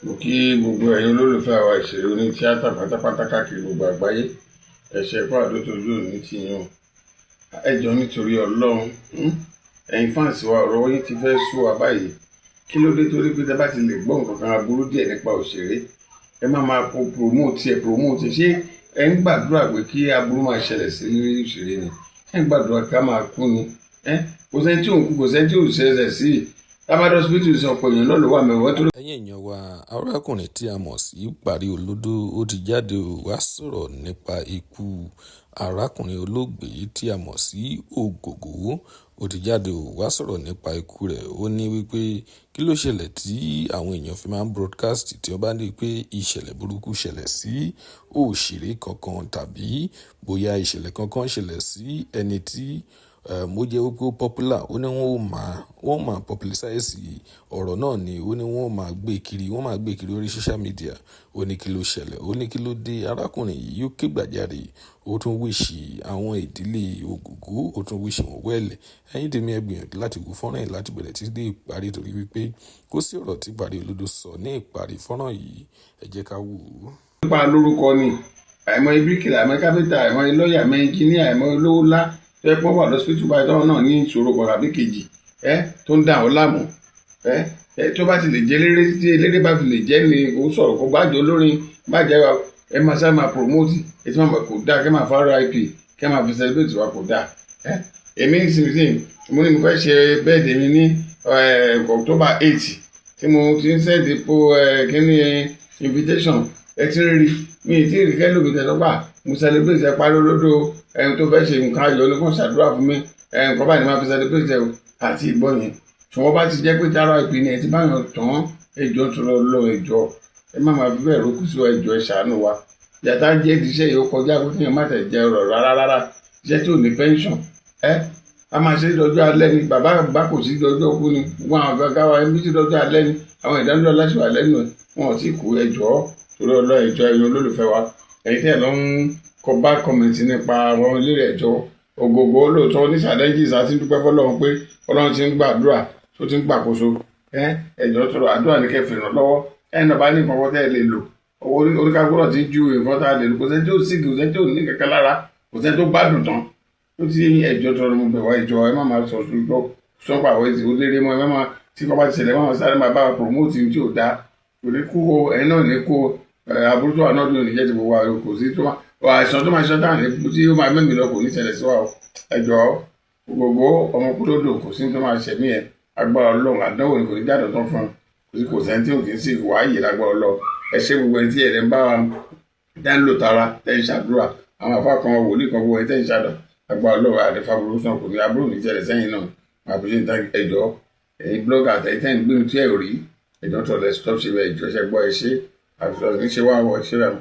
Mo kí gbogbo ẹ̀yin olólùfẹ́ àwa ìṣeré oní tíátà pátápátá káàkiri gbogbo àgbáyé. Ẹ̀ṣẹ̀ fún àdótójú òní ti yan. Ẹ jọ̀ọ́ nítorí Ọlọ́run. Ẹ̀yin fáǹsì wa ọ̀rọ̀ yín ti fẹ́ sú wa báyìí. Kí ló dé torí pé tẹ́ bá ti lè gbọ́ nǹkan kan aburú díẹ̀ nípa òṣèré, ẹ má máa promote ṣé ẹ ń gbàdúrà pé kí aburú máa ṣẹlẹ̀ sí òṣèré ni? Ẹ ń gbàdúrà ká máa kú ni? Kò sẹ́ni tí òun kú, kò sẹ́ni tí òun ṣẹ̀ṣẹ̀ sí. Tábàdọ̀ hospital sọ pé èèyàn náà ló wà mẹ́wàá tó. Ẹ̀yin èèyàn wa, arákùnrin tí a mọ̀ sí Parí Olódó ó ti jáde wá sọ̀rọ̀ nípa ikú arákùnrin olóògbé tí a mọ̀ sí Ògògó. Ó ti jáde wá sọ̀rọ̀ nípa ikú rẹ̀. Ó ní wípé kí ló ṣẹlẹ̀ tí àwọn èèyàn fi máa ń broadcast tí wọ́n bá ní pé ìṣẹ̀lẹ̀ burúkú ṣẹlẹ̀ sí òṣèré kankan tàbí bóyá ìṣẹ̀lẹ̀ kankan ṣẹlẹ̀ sí ẹni tí mo jẹ́ wípé ó popular. Ó ní wọ́n máa publicize ọ̀rọ̀ náà ni. Ó ní wọ́n máa gbé kiri orí social media. Ó ní kí ló ṣẹlẹ̀, ó ní kí ló dé. Arákùnrin yìí ó ké gbàjarè, ó tún wíṣì àwọn ìdílé Ògògó, ó tún wíṣì wọn wẹ́lẹ̀. Ẹ̀yin tèmi ẹ gbìyànjú láti wo fọ́nrán yìí láti bẹ̀rẹ̀ títí dé ìparí torí wípé kò sí ọ̀rọ̀ tí Parí Olódó sọ ní ìparí fọ́nrán yìí. Ẹ jẹ́ ká wò ó. Nípa lórúkọ ni àìmọ̀ bíríkìlà, àìmọ̀ kápẹ́ntà, àìmọ̀ lọ́ọ̀yà, àìmọ̀ ẹnjíníà, àìmọ̀ olówó ńlá tó yẹ kí wọ́n wà lọ́sibítù báyìí tọ́wọ́ náà ní ìṣòro kan tàbí kejì tó ń dà ọ́ láàmú. Tó bá ti lè jẹ́ eléré, tí eléré bá fi lè jẹ́ ni ó sọ̀rọ̀ kó gbájú olórin bàjẹ́ wa ẹ máa sá máa promote ẹ tí máa kò dáa kẹ́ máa fa RIP kẹ́ máa fi celebrate wa kò dáa. Èmi nísinsìnyí mo ní mo fẹ́ ṣe birthday mi ní October 8 tí mo ti ń send kíní invitation ẹ ti rí mi ì tí ì rí kẹ́lò mi tẹ̀lọ́gbà mo celebrate ẹ Parí Olódó ẹni tó fẹ́ ṣe nǹkan ayọ̀ ní kàn ṣàdúrà fún mi nǹkan báyìí ni máa fi celebrate ẹ àti ìgbọ́n yẹn tí wọ́n bá ti jẹ́ pé jára ìpín ẹ ti bá yàn tán ẹjọ́ tó lọ ẹjọ́ ẹ má máa fi bẹ́ẹ̀ rókù sí ẹjọ́ ẹ ṣàánú wa. Yàtá jẹ́ iṣẹ́ yìí ó kọjá pé kéèyàn má tẹ̀ jẹ ọ̀rọ̀ rárá iṣẹ́ tí ò ní pension a máa ṣe dọjọ́ alẹ́ ni bàbá bá kò sí dọjọ́ kú ni wọn àwọn gàgà wa ẹbí sí dọjọ́ alẹ́ ni àwọn ìdánilọ́ láṣìwà lẹ́nu ẹ̀ wọn ò tí kú ẹjọ́ torí ọlọ́ ẹjọ́ ẹ̀yin olólùfẹ́ wa ẹ̀yin tẹ̀ lọ ń kọ bá kọ́mẹ̀ntì nípa àwọn eléré ẹjọ́ Ògògó lóòótọ́ ní challenges àti dúpẹ́ fọlọ́run pé Ọlọ́run ti ń gbàdúrà tó ti ń gbàkóso ẹjọ́ tó àdúrà ní kẹfì ràn lọ́wọ́ náà bá ní nǹkan tẹ́ ẹ lè lò owó oníkàgbọ́dọ̀ ti ń ju nǹkan tá a lè lò kò sẹ́ni tí ó sì kò sẹ́ni tí ò ní kankan lára kò sẹ́ni tó gbádùn tán ó ti ẹjọ́ tó lọ́mọ bẹ̀ wá ìjọ ẹ má máa sọ sọ́pà àwọn èsì ó léré mọ́ ẹ má máa tí kò bá ti ṣẹlẹ̀ má máa sáré máa bá wa promote tí ò dáa kò ní kú ẹ̀yin náà ní kú aburú tó wà náà lónìí jẹ́ ti gbogbo àwọn kò sí tó àìsàn tó máa ṣọ́ dáhùn ní tí ó máa mẹ́mìí lọ kò ní ṣẹlẹ̀ sí wa o ẹjọ́ Ògògó ọmọ kúlódò kò sí tó máa ṣẹ̀mí ẹ̀ agbára Ọlọ́run àdánwò ni kò ní jáde tán fún un kò sẹ́ni tí ò kì í sí ìwà ayé lágbára Ọlọ́run ẹ ṣe gbogbo ẹni tí ẹ̀rẹ̀ ń bá wa dánlò tara tẹ́ ń ṣàdúrà àwọn àfa kan wòlíì kan gbogbo ẹni tẹ́ ń ṣàdọ̀ agbára Ọlọ́run àdẹ́fà burúkú náà kò ní aburú ní jẹ́rẹ̀ sẹ́yìn náà àbí ṣe ń ta ẹjọ́ ẹ̀yin blogger àtẹ̀yìn tẹ́ ń gbé tí ẹ̀ rí ẹjọ́ tó lẹ̀ stop ṣe bẹ́ẹ̀ ẹjọ́ ṣẹ́ gbọ́ ẹ ṣe àfihàn ní ṣe wá wọ ẹ ṣe rẹ̀.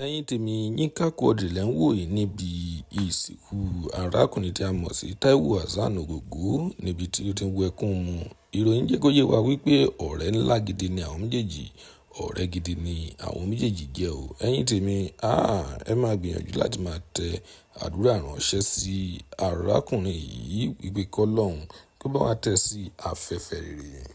Ẹ̀yin tèmi Yínká Quadri lẹ́ ń wò yìí níbi ìsìnkú arákùnrin tí a mọ̀ sí Táíwò Hassan Ògògó níbi tí ó ti ń wẹkún mu. Ìròyìn jẹ́ kó yé wa wípé ọ̀rẹ́ ńlá gidi ni àwọn méjèèjì, ọ̀rẹ́ gidi ni àwọn méjèèjì jẹ́ o. Ẹ̀yin tèmi ẹ máa gbìyànjú láti máa tẹ àdúrà ránṣẹ́ sí arákùnrin yìí wípé k'Ọlọ́run kó bá wa tẹ̀ sí afẹ́fẹ́ rere.